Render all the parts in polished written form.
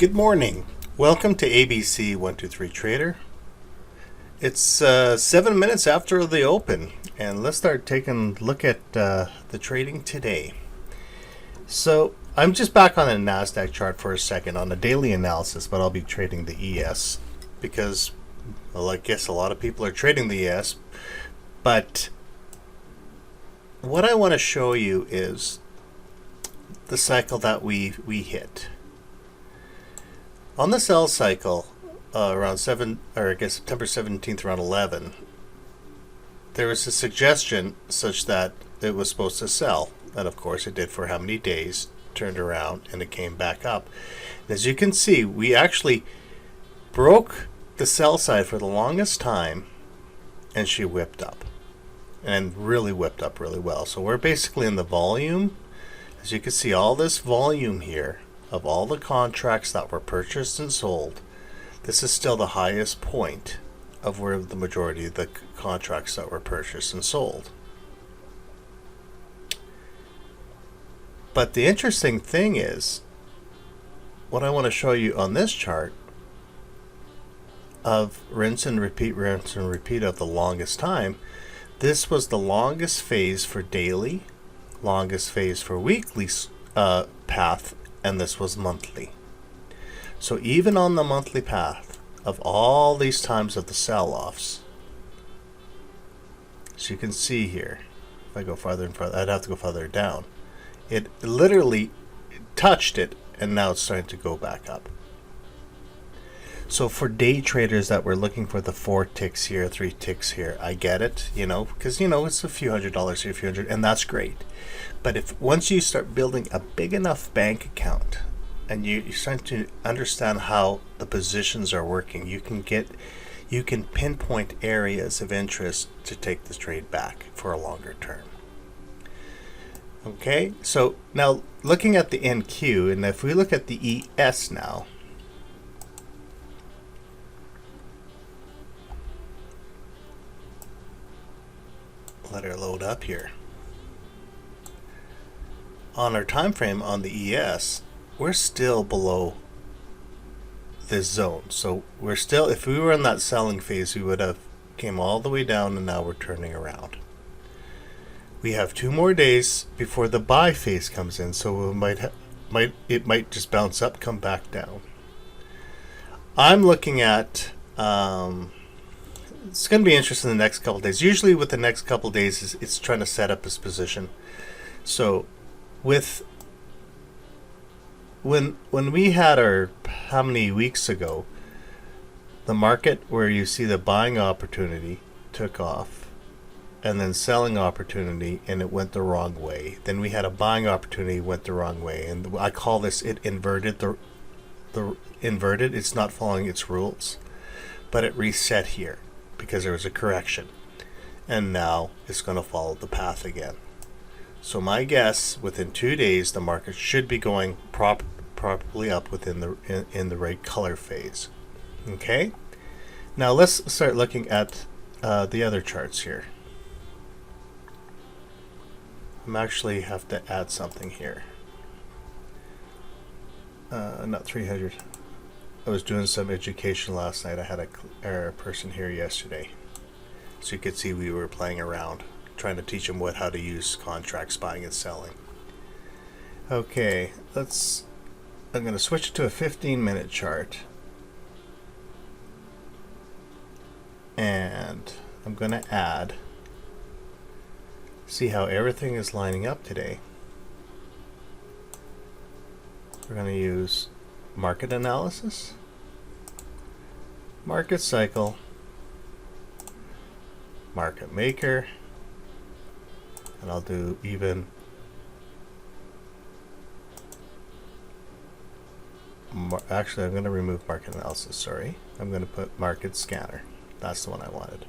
Good morning. Welcome to ABC 123 Trader. It's 7 minutes after the open, and let's start taking a look at the trading today. So I'm just back on the NASDAQ chart for a second on the daily analysis, but I'll be trading the ES because, well, I guess a lot of people are trading the ES. But what I want to show you is the cycle that we hit. On the sell cycle, around September 17th, around 11, there was a suggestion such that it was supposed to sell. And of course it did for how many days, turned around, and it came back up. As you can see, we actually broke the sell side for the longest time, and she whipped up. And really whipped up really well. So we're basically in the volume. As you can see, all this volume here of all the contracts that were purchased and sold, this is still the highest point of where the majority of the contracts that were purchased and sold. But the interesting thing is, what I want to show you on this chart of rinse and repeat of the longest time, this was the longest phase for daily, longest phase for weekly path, and this was monthly. So even on the monthly path of all these times of the sell-offs, as you can see here, if I go farther and farther, I'd have to go farther down. It literally touched it, and now it's starting to go back up. So for day traders that were looking for the 4 ticks here, 3 ticks here, I get it, because it's a few $100s here, a few hundred, and that's great. But if once you start building a big enough bank account and you start to understand how the positions are working, you can pinpoint areas of interest to take the trade back for a longer term. Okay, so now looking at the NQ, and if we look at the ES now, let her load up here. On our time frame on the ES, we're still below this zone. So we're still, if we were in that selling phase, we would have came all the way down, and now we're turning around. We have 2 more days before the buy phase comes in, so it might just bounce up, come back down. I'm looking at it's going to be interesting the next couple days. Usually with the next couple days, it's trying to set up its position. So with when we had our, how many weeks ago, the market where you see the buying opportunity took off, and then selling opportunity, and it went the wrong way. Then we had a buying opportunity, went the wrong way, and I call this, it inverted. The inverted, it's not following its rules, but it reset here because there was a correction, and now it's going to follow the path again. So my guess, within 2 days, the market should be going properly up within in the right color phase. Okay, now let's start looking at the other charts here. I'm actually have to add something here. Not 300. I was doing some education last night. I had a person here yesterday, so you could see we were playing around, trying to teach them how to use contracts, buying and selling. Okay, I'm going to switch it to a 15-minute chart, and I'm going to add, see how everything is lining up today. We're going to use market analysis, market cycle, market maker, and I'll do even actually, I'm going to remove market analysis, sorry. I'm going to put market scanner. That's the one I wanted.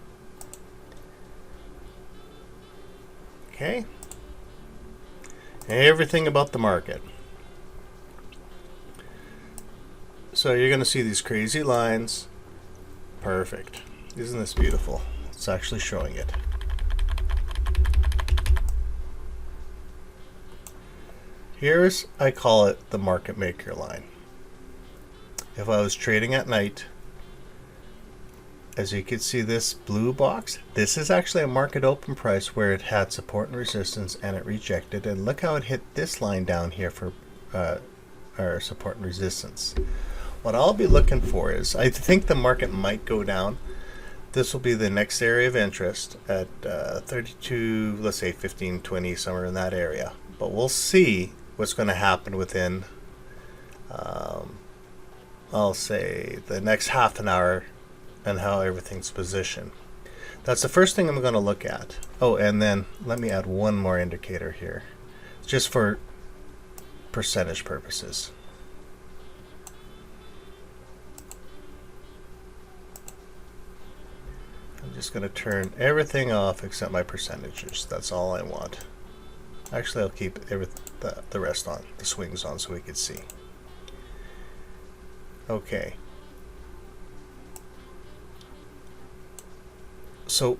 Okay. Everything about the market. So you're going to see these crazy lines. Perfect. Isn't this beautiful? It's actually showing it. Here's, I call it the market maker line. if I was trading at night, as you can see, this blue box, this is actually a market open price where it had support and resistance and it rejected, and look how it hit this line down here for our support and resistance. What I'll be looking for is, I think the market might go down. This will be the next area of interest at 32, let's say 15, 20, somewhere in that area. But we'll see what's going to happen within, I'll say, the next half an hour and how everything's positioned. That's the first thing I'm going to look at. Oh, and then let me add one more indicator here, just for percentage purposes. I'm just going to turn everything off except my percentages. That's all I want. Actually, I'll keep the rest on, the swings on, so we can see. Okay. So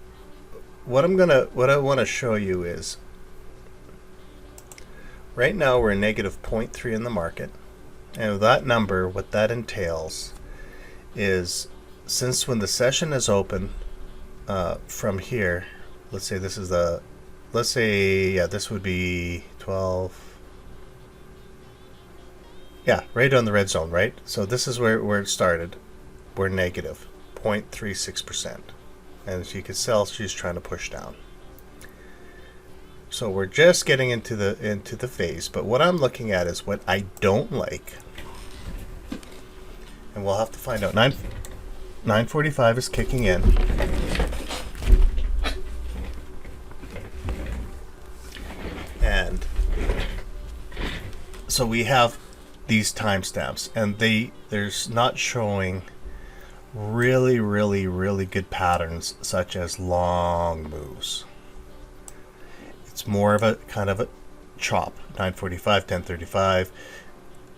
what I want to show you is, right now we're negative 0.3 in the market, and that number, what that entails is, since when the session is open, from here, let's say this is the, let's say, yeah, this would be 12, yeah, right on the red zone, right? So this is where it started. We're negative 0.36%, and as you can tell, she's trying to push down. So we're just getting into the phase, but what I'm looking at is what I don't like, and we'll have to find out. 945 is kicking in. And so we have these timestamps, and there's not showing really good patterns such as long moves. It's more of a kind of a chop. 945, 1035,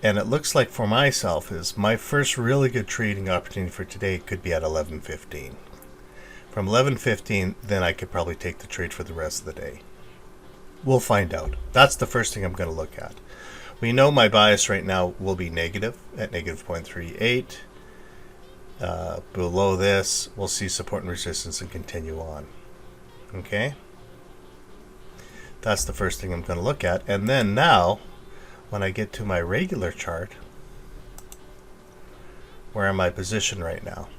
and it looks like for myself is my first really good trading opportunity for today could be at 11:15. From 11:15, then I could probably take the trade for the rest of the day. We'll find out. That's the first thing I'm going to look at. We know my bias right now will be negative at negative 0.38. Below this, we'll see support and resistance and continue on. Okay? That's the first thing I'm going to look at. And then now, when I get to my regular chart, where am I positioned right now?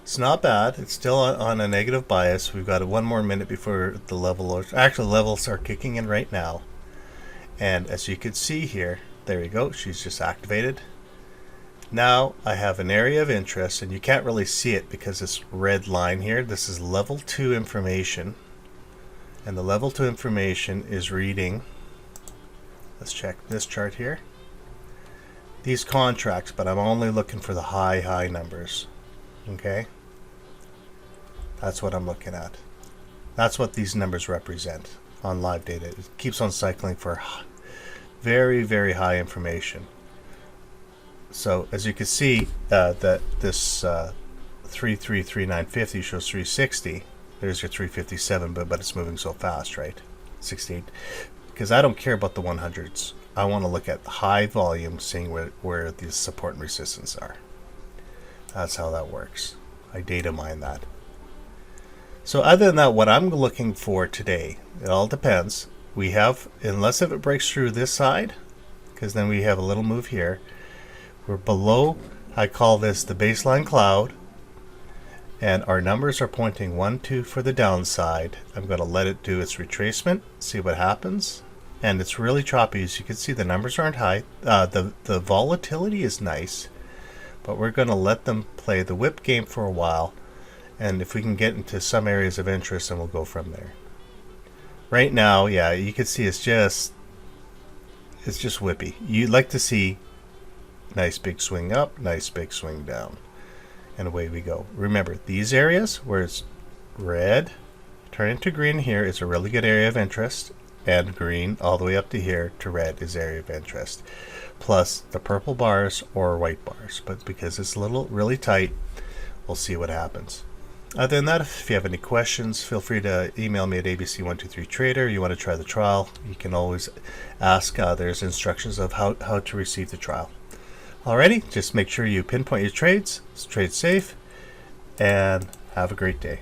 It's not bad. It's still on a negative bias. We've got one more minute before the levels are kicking in right now. And as you can see here, there you go. She's just activated. Now I have an area of interest, and you can't really see it because this red line here, this is level 2 information. And the level 2 information is reading, let's check this chart here, these contracts, but I'm only looking for the high numbers. Okay, that's what I'm looking at. That's what these numbers represent on live data. It keeps on cycling for very high information. So as you can see, that this 333950 shows 360. There's your 357, but it's moving so fast, right? 68. Because I don't care about the 100s. I want to look at high volume, seeing where the support and resistance are. That's how that works. I data mine that. So other than that, what I'm looking for today, it all depends. We have, unless if it breaks through this side, because then we have a little move here. We're below, I call this the baseline cloud, and our numbers are pointing 1, 2 for the downside. I'm going to let it do its retracement, see what happens. And it's really choppy. As you can see, the numbers aren't high. The volatility is nice. But we're going to let them play the whip game for a while, and if we can get into some areas of interest, then we'll go from there. Right now, yeah, you can see it's just whippy. You'd like to see nice big swing up, nice big swing down, and away we go. Remember, these areas where it's red turning to green here is a really good area of interest, and green all the way up to here to red is area of interest. Plus the purple bars or white bars, but because it's really tight, we'll see what happens. Other than that, if you have any questions, feel free to email me at abc123trader. You want to try the trial, you can always ask. There's instructions of how to receive the trial. Alrighty, just make sure you pinpoint your trades, trade safe, and have a great day.